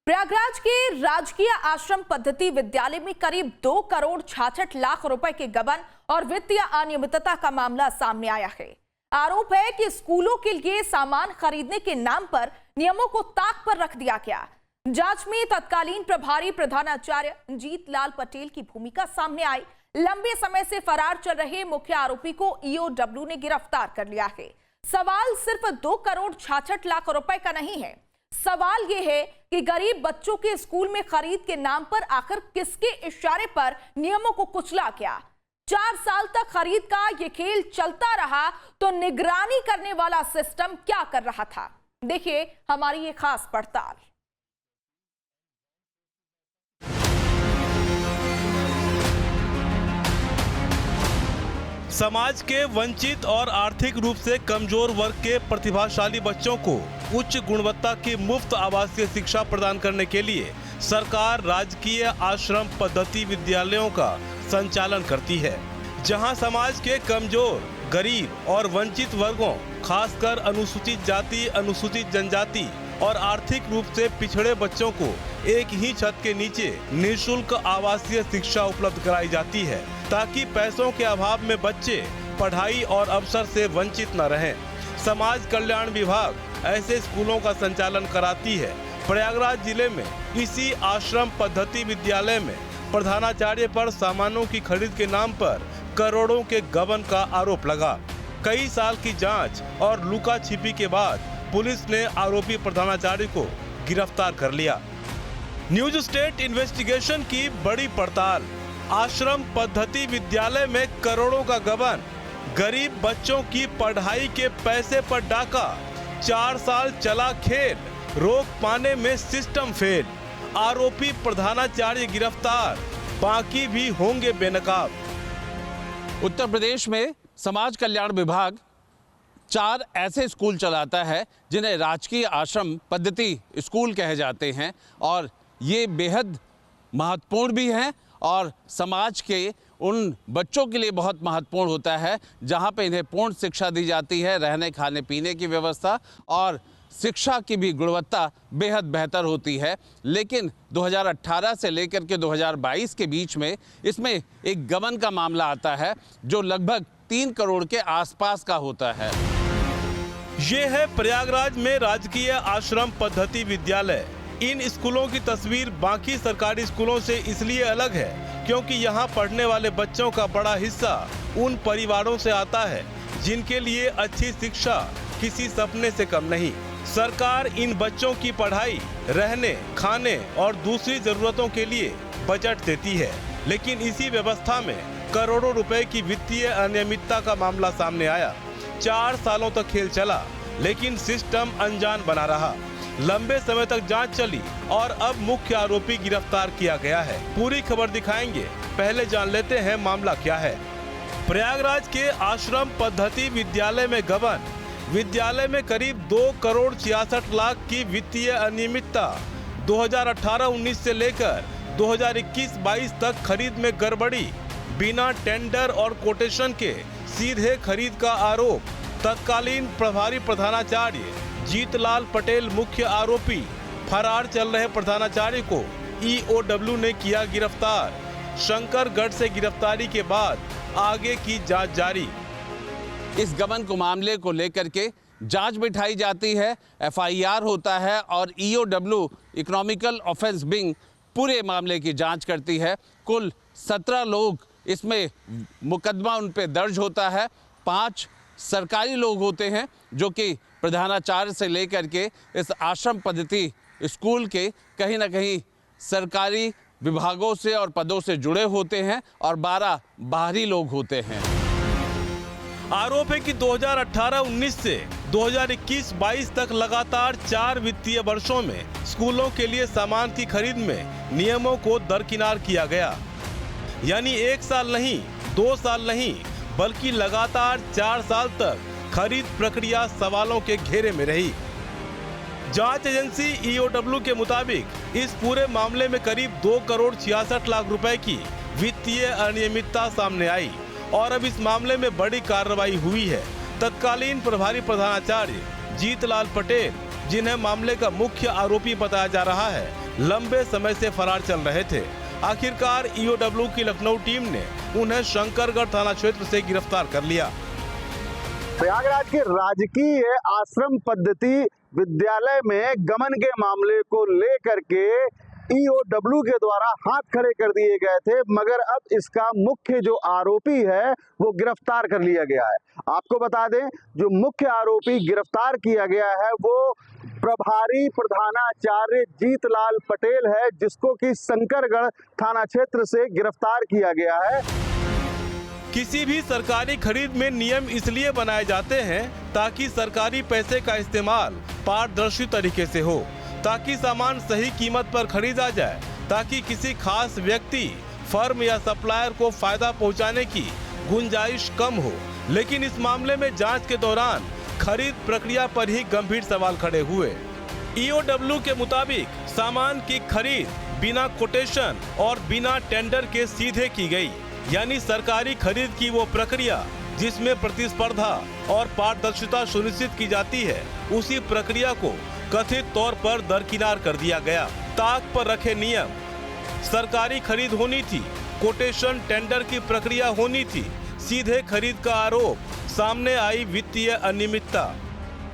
प्रयागराज के राजकीय आश्रम पद्धति विद्यालय में करीब 2 करोड़ 66 लाख रुपए के गबन और वित्तीय अनियमितता का मामला सामने आया है। आरोप है कि स्कूलों के लिए सामान खरीदने के नाम पर नियमों को ताक पर रख दिया गया। जांच में तत्कालीन प्रभारी प्रधानाचार्य जीतलाल पटेल की भूमिका सामने आई। लंबे समय से फरार चल रहे मुख्य आरोपी को ईओडब्ल्यू ने गिरफ्तार कर लिया है। सवाल सिर्फ 2 करोड़ 66 लाख रुपए का नहीं है। सवाल यह है कि गरीब बच्चों के स्कूल में खरीद के नाम पर आखिर किसके इशारे पर नियमों को कुचला गया। 4 साल तक खरीद का यह खेल चलता रहा तो निगरानी करने वाला सिस्टम क्या कर रहा था, देखिए हमारी ये खास पड़ताल। समाज के वंचित और आर्थिक रूप से कमजोर वर्ग के प्रतिभाशाली बच्चों को उच्च गुणवत्ता की मुफ्त आवासीय शिक्षा प्रदान करने के लिए सरकार राजकीय आश्रम पद्धति विद्यालयों का संचालन करती है, जहां समाज के कमजोर, गरीब और वंचित वर्गों, खासकर अनुसूचित जाति, अनुसूचित जनजाति और आर्थिक रूप से पिछड़े बच्चों को एक ही छत के नीचे निःशुल्क आवासीय शिक्षा उपलब्ध कराई जाती है, ताकि पैसों के अभाव में बच्चे पढ़ाई और अवसर से वंचित न रहें। समाज कल्याण विभाग ऐसे स्कूलों का संचालन कराती है। प्रयागराज जिले में इसी आश्रम पद्धति विद्यालय में प्रधानाचार्य पर सामानों की खरीद के नाम पर करोड़ों के गबन का आरोप लगा। कई साल की जांच और लुका छिपी के बाद पुलिस ने आरोपी प्रधानाचार्य को गिरफ्तार कर लिया। न्यूज स्टेट इन्वेस्टिगेशन की बड़ी पड़ताल। आश्रम पद्धति विद्यालय में करोड़ों का गबन, गरीब बच्चों की पढ़ाई के पैसे पर डाका, 4 साल चला खेल, रोक पाने में सिस्टम फेल। आरोपी प्रधानाचार्य गिरफ्तार, बाकी भी होंगे बेनकाब। उत्तर प्रदेश में समाज कल्याण विभाग 4 ऐसे स्कूल चलाता है जिन्हें राजकीय आश्रम पद्धति स्कूल कहे जाते हैं, और ये बेहद महत्वपूर्ण भी हैं और समाज के उन बच्चों के लिए बहुत महत्वपूर्ण होता है जहां पे इन्हें पूर्ण शिक्षा दी जाती है, रहने खाने पीने की व्यवस्था और शिक्षा की भी गुणवत्ता बेहद बेहतर होती है। लेकिन 2018 से लेकर के 2022 के बीच में इसमें एक गबन का मामला आता है जो लगभग 3 करोड़ के आसपास का होता है। ये है प्रयागराज में राजकीय आश्रम पद्धति विद्यालय। इन स्कूलों की तस्वीर बाकी सरकारी स्कूलों से इसलिए अलग है क्योंकि यहाँ पढ़ने वाले बच्चों का बड़ा हिस्सा उन परिवारों से आता है जिनके लिए अच्छी शिक्षा किसी सपने से कम नहीं। सरकार इन बच्चों की पढ़ाई, रहने, खाने और दूसरी जरूरतों के लिए बजट देती है, लेकिन इसी व्यवस्था में करोड़ों रुपए की वित्तीय अनियमितता का मामला सामने आया। 4 सालों तक खेल चला, लेकिन सिस्टम अनजान बना रहा। लंबे समय तक जांच चली और अब मुख्य आरोपी गिरफ्तार किया गया है। पूरी खबर दिखाएंगे, पहले जान लेते हैं मामला क्या है। प्रयागराज के आश्रम पद्धति विद्यालय में गबन। विद्यालय में करीब 2 करोड़ 66 लाख की वित्तीय अनियमितता। 2018-19 से लेकर 2021-22 तक खरीद में गड़बड़ी, बिना टेंडर और कोटेशन के सीधे खरीद का आरोप। तत्कालीन प्रभारी प्रधानाचार्य जीतलाल पटेल मुख्य आरोपी। फरार चल रहे प्रधानाचार्य को ईओडब्ल्यू ने किया गिरफ्तार। शंकरगढ़ से गिरफ्तारी के बाद आगे की जांच जारी। इस गबन को मामले को लेकर के जांच बिठाई जाती है, एफआईआर होता है और ईओडब्ल्यू इकोनॉमिकल ऑफेंस विंग पूरे मामले की जांच करती है। कुल 17 लोग इसमें मुकदमा उन पे दर्ज होता है। 5 सरकारी लोग होते हैं जो कि प्रधानाचार्य से लेकर के इस आश्रम पद्धति स्कूल के कहीं ना कहीं सरकारी विभागों से और पदों से जुड़े होते हैं, और 12 बाहरी लोग होते हैं। आरोप है कि 2018-19 से 2021-22 तक लगातार 4 वित्तीय वर्षों में स्कूलों के लिए सामान की खरीद में नियमों को दरकिनार किया गया। यानी 1 साल नहीं, 2 साल नहीं, बल्कि लगातार 4 साल तक खरीद प्रक्रिया सवालों के घेरे में रही। जांच एजेंसी ईओडब्ल्यू के मुताबिक इस पूरे मामले में करीब 2 करोड़ 66 लाख रुपए की वित्तीय अनियमितता सामने आई और अब इस मामले में बड़ी कार्रवाई हुई है। तत्कालीन प्रभारी प्रधानाचार्य जीतलाल पटेल, जिन्हें मामले का मुख्य आरोपी बताया जा रहा है, लंबे समय से फरार चल रहे थे। आखिरकार ईओडब्ल्यू की लखनऊ टीम ने उन्हें शंकरगढ़ थाना क्षेत्र से गिरफ्तार कर लिया। प्रयागराज के राजकीय आश्रम पद्धति विद्यालय में गमन के मामले को लेकर के ईओडब्ल्यू के द्वारा हाथ खड़े कर दिए गए थे, मगर अब इसका मुख्य जो आरोपी है वो गिरफ्तार कर लिया गया है। आपको बता दें, जो मुख्य आरोपी गिरफ्तार किया गया है वो प्रभारी प्रधानाचार्य जीतलाल पटेल है, जिसको कि शंकरगढ़ थाना क्षेत्र से गिरफ्तार किया गया है। किसी भी सरकारी खरीद में नियम इसलिए बनाए जाते हैं ताकि सरकारी पैसे का इस्तेमाल पारदर्शी तरीके से हो, ताकि सामान सही कीमत पर खरीदा जाए, ताकि किसी खास व्यक्ति, फर्म या सप्लायर को फायदा पहुंचाने की गुंजाइश कम हो। लेकिन इस मामले में जांच के दौरान खरीद प्रक्रिया पर ही गंभीर सवाल खड़े हुए। ईओडब्ल्यू के मुताबिक सामान की खरीद बिना कोटेशन और बिना टेंडर के सीधे की गई, यानी सरकारी खरीद की वो प्रक्रिया जिसमें प्रतिस्पर्धा और पारदर्शिता सुनिश्चित की जाती है, उसी प्रक्रिया को कथित तौर पर दरकिनार कर दिया गया। ताक पर रखे नियम, सरकारी खरीद होनी थी, कोटेशन टेंडर की प्रक्रिया होनी थी, सीधे खरीद का आरोप, सामने आई वित्तीय अनियमितता।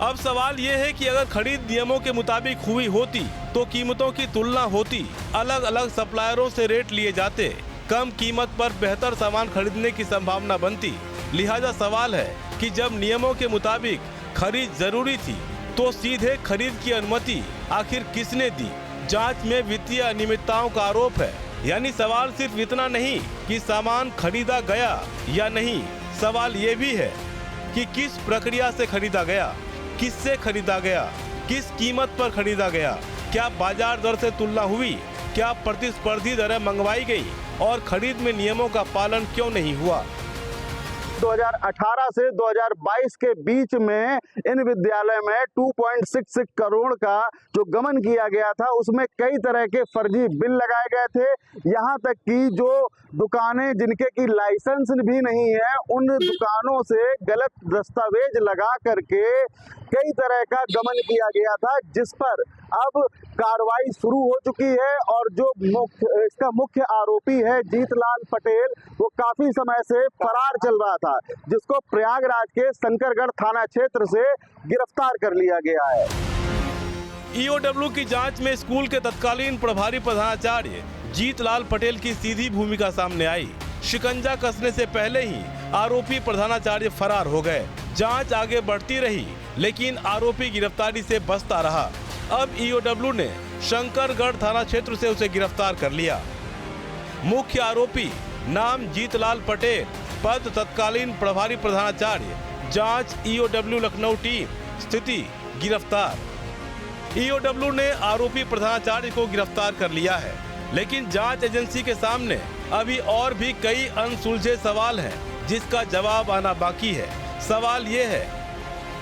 अब सवाल ये है कि अगर खरीद नियमों के मुताबिक हुई होती तो कीमतों की तुलना होती, अलग अलग सप्लायरों से रेट लिए जाते, कम कीमत पर बेहतर सामान खरीदने की संभावना बनती। लिहाजा सवाल है कि जब नियमों के मुताबिक खरीद जरूरी थी तो सीधे खरीद की अनुमति आखिर किसने दी? जांच में वित्तीय अनियमितताओं का आरोप है। यानी सवाल सिर्फ इतना नहीं कि सामान खरीदा गया या नहीं, सवाल ये भी है कि किस प्रक्रिया से खरीदा गया, किससे खरीदा गया, किस कीमत पर खरीदा गया, क्या बाजार दर से तुलना हुई, क्या प्रतिस्पर्धी दरें मंगवाई गई और खरीद में नियमों का पालन क्यों नहीं हुआ। 2018 से 2022 के बीच में इन विद्यालय में 2.66 करोड़ का जो गमन किया गया था, उसमें कई तरह के फर्जी बिल लगाए गए थे। यहाँ तक कि जो दुकानें जिनके की लाइसेंस भी नहीं है, उन दुकानों से गलत दस्तावेज लगा करके कई तरह का गमन किया गया था, जिस पर अब कार्रवाई शुरू हो चुकी है। और जो इसका मुख्य आरोपी है जीतलाल पटेल, वो काफी समय से फरार चल रहा था, जिसको प्रयागराज के शंकरगढ़ थाना क्षेत्र से गिरफ्तार कर लिया गया है। ईओडब्ल्यू की जांच में स्कूल के तत्कालीन प्रभारी प्रधानाचार्य जीतलाल पटेल की सीधी भूमिका सामने आई। शिकंजा कसने से पहले ही आरोपी प्रधानाचार्य फरार हो गए। जांच आगे बढ़ती रही, लेकिन आरोपी गिरफ्तारी से बचता रहा। अब ईओडब्ल्यू ने शंकरगढ़ थाना क्षेत्र से उसे गिरफ्तार कर लिया। मुख्य आरोपी नाम जीतलाल पटेल, पद तत्कालीन प्रभारी प्रधानाचार्य, जांच ईओडब्ल्यू लखनऊ टीम, स्थिति गिरफ्तार। ईओडब्ल्यू ने आरोपी प्रधानाचार्य को गिरफ्तार कर लिया है, लेकिन जांच एजेंसी के सामने अभी और भी कई अनसुलझे सवाल हैं, जिसका जवाब आना बाकी है। सवाल ये है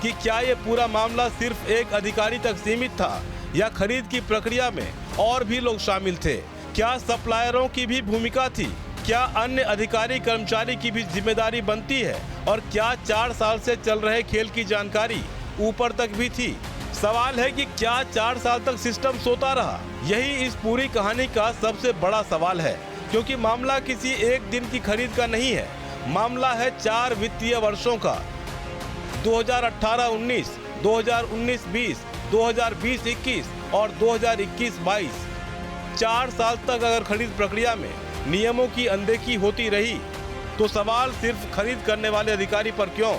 कि क्या ये पूरा मामला सिर्फ एक अधिकारी तक सीमित था या खरीद की प्रक्रिया में और भी लोग शामिल थे? क्या सप्लायरों की भी भूमिका थी? क्या अन्य अधिकारी कर्मचारी की भी जिम्मेदारी बनती है? और क्या 4 साल से चल रहे खेल की जानकारी ऊपर तक भी थी? सवाल है कि क्या 4 साल तक सिस्टम सोता रहा? यही इस पूरी कहानी का सबसे बड़ा सवाल है, क्योंकि मामला किसी एक दिन की खरीद का नहीं है। मामला है 4 वित्तीय वर्षों का, 2018-19, 2019-20, 2020-21 और 2021-22। 4 साल तक अगर खरीद प्रक्रिया में नियमों की अनदेखी होती रही तो सवाल सिर्फ खरीद करने वाले अधिकारी पर क्यों?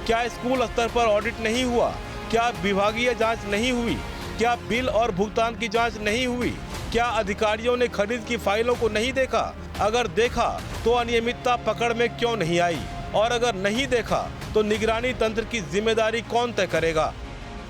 क्या स्कूल स्तर पर ऑडिट नहीं हुआ? क्या विभागीय जांच नहीं हुई? क्या बिल और भुगतान की जांच नहीं हुई? क्या अधिकारियों ने खरीद की फाइलों को नहीं देखा? अगर देखा तो अनियमितता पकड़ में क्यों नहीं आई? और अगर नहीं देखा तो निगरानी तंत्र की जिम्मेदारी कौन तय करेगा?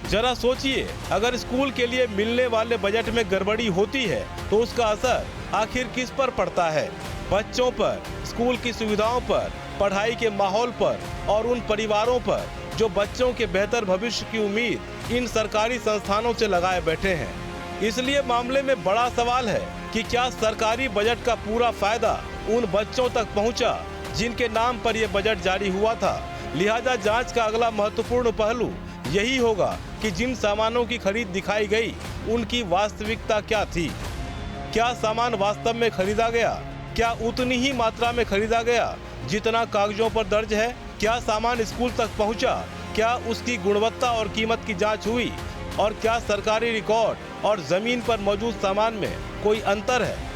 जरा सोचिए, अगर स्कूल के लिए मिलने वाले बजट में गड़बड़ी होती है तो उसका असर आखिर किस पर पड़ता है? बच्चों पर, स्कूल की सुविधाओं पर, पढ़ाई के माहौल पर और उन परिवारों पर जो बच्चों के बेहतर भविष्य की उम्मीद इन सरकारी संस्थानों से लगाए बैठे हैं। इसलिए मामले में बड़ा सवाल है कि क्या सरकारी बजट का पूरा फायदा उन बच्चों तक पहुंचा जिनके नाम पर यह बजट जारी हुआ था। लिहाजा जांच का अगला महत्वपूर्ण पहलू यही होगा कि जिन सामानों की खरीद दिखाई गई उनकी वास्तविकता क्या थी। क्या सामान वास्तव में खरीदा गया? क्या उतनी ही मात्रा में खरीदा गया जितना कागजों पर दर्ज है? क्या सामान स्कूल तक पहुंचा? क्या उसकी गुणवत्ता और कीमत की जांच हुई? और क्या सरकारी रिकॉर्ड और जमीन पर मौजूद सामान में कोई अंतर है?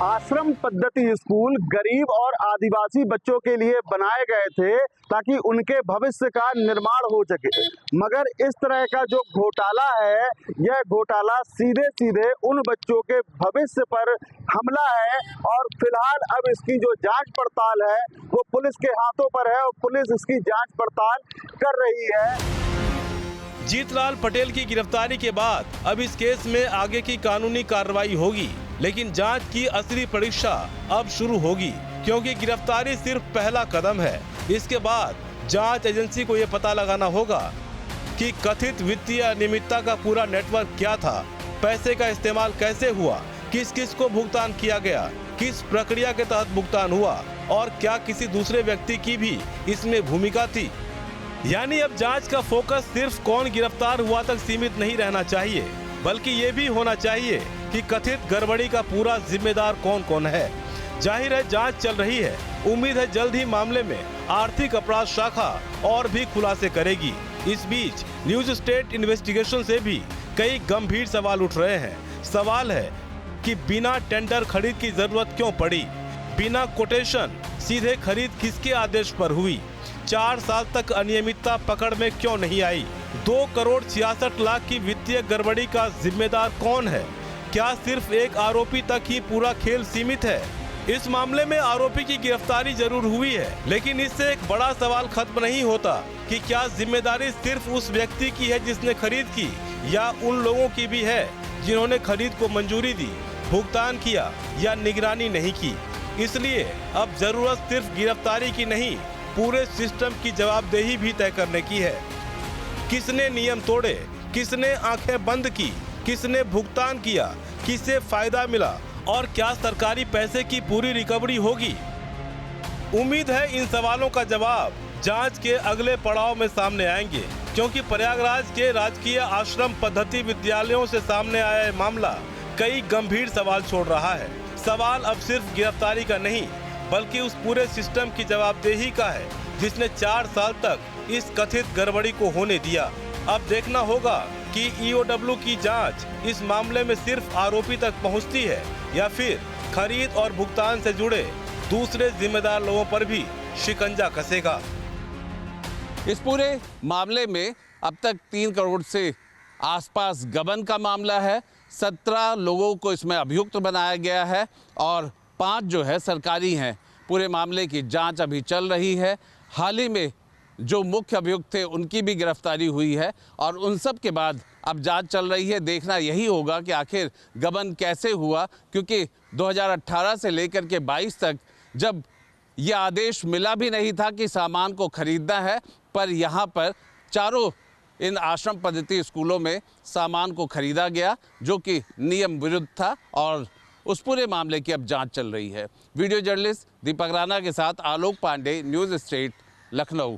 आश्रम पद्धति स्कूल गरीब और आदिवासी बच्चों के लिए बनाए गए थे ताकि उनके भविष्य का निर्माण हो सके, मगर इस तरह का जो घोटाला है, यह घोटाला सीधे सीधे उन बच्चों के भविष्य पर हमला है। और फिलहाल अब इसकी जो जांच पड़ताल है वो पुलिस के हाथों पर है और पुलिस इसकी जांच पड़ताल कर रही है। जीतलाल पटेल की गिरफ्तारी के बाद अब इस केस में आगे की कानूनी कार्रवाई होगी, लेकिन जांच की असली परीक्षा अब शुरू होगी, क्योंकि गिरफ्तारी सिर्फ पहला कदम है। इसके बाद जांच एजेंसी को यह पता लगाना होगा कि कथित वित्तीय अनियमितता का पूरा नेटवर्क क्या था, पैसे का इस्तेमाल कैसे हुआ, किस किस को भुगतान किया गया, किस प्रक्रिया के तहत भुगतान हुआ और क्या किसी दूसरे व्यक्ति की भी इसमें भूमिका थी। यानी अब जांच का फोकस सिर्फ कौन गिरफ्तार हुआ तक सीमित नहीं रहना चाहिए, बल्कि ये भी होना चाहिए कि कथित गड़बड़ी का पूरा जिम्मेदार कौन कौन है। जाहिर है जांच चल रही है, उम्मीद है जल्द ही मामले में आर्थिक अपराध शाखा और भी खुलासे करेगी। इस बीच न्यूज स्टेट इन्वेस्टिगेशन से भी कई गंभीर सवाल उठ रहे हैं। सवाल है कि बिना टेंडर खरीद की जरूरत क्यों पड़ी? बिना कोटेशन सीधे खरीद किसके आदेश पर हुई? 4 साल तक अनियमितता पकड़ में क्यों नहीं आई? 2 करोड़ 66 लाख की वित्तीय गड़बड़ी का जिम्मेदार कौन है? क्या सिर्फ एक आरोपी तक ही पूरा खेल सीमित है? इस मामले में आरोपी की गिरफ्तारी जरूर हुई है, लेकिन इससे एक बड़ा सवाल खत्म नहीं होता कि क्या जिम्मेदारी सिर्फ उस व्यक्ति की है जिसने खरीद की, या उन लोगों की भी है जिन्होंने खरीद को मंजूरी दी, भुगतान किया या निगरानी नहीं की। इसलिए अब जरूरत सिर्फ गिरफ्तारी की नहीं, पूरे सिस्टम की जवाबदेही भी तय करने की है। किसने नियम तोड़े, किसने आंखें बंद की, किसने भुगतान किया, किसे फायदा मिला और क्या सरकारी पैसे की पूरी रिकवरी होगी? उम्मीद है इन सवालों का जवाब जांच के अगले पड़ाव में सामने आएंगे, क्योंकि प्रयागराज के राजकीय आश्रम पद्धति विद्यालयों से सामने आया मामला कई गंभीर सवाल छोड़ रहा है। सवाल अब सिर्फ गिरफ्तारी का नहीं, बल्कि उस पूरे सिस्टम की जवाबदेही का है जिसने 4 साल तक इस कथित गड़बड़ी को होने दिया। अब देखना होगा कि EOW की जांच इस मामले में सिर्फ आरोपी तक पहुंचती है या फिर खरीद और भुगतान से जुड़े दूसरे जिम्मेदार लोगों पर भी शिकंजा कसेगा। इस पूरे मामले में अब तक 3 करोड़ से आसपास गबन का मामला है। 17 लोगों को इसमें अभियुक्त बनाया गया है और 5 जो है सरकारी हैं। पूरे मामले की जांच अभी चल रही है। हाल ही में जो मुख्य अभियुक्त थे उनकी भी गिरफ्तारी हुई है और उन सब के बाद अब जांच चल रही है। देखना यही होगा कि आखिर गबन कैसे हुआ, क्योंकि 2018 से लेकर के 22 तक जब ये आदेश मिला भी नहीं था कि सामान को खरीदना है, पर यहाँ पर चारों इन आश्रम पद्धति स्कूलों में सामान को खरीदा गया जो कि नियम विरुद्ध था और उस पूरे मामले की अब जांच चल रही है। वीडियो जर्नलिस्ट दीपक राणा के साथ आलोक पांडे, न्यूज़ स्टेट, लखनऊ।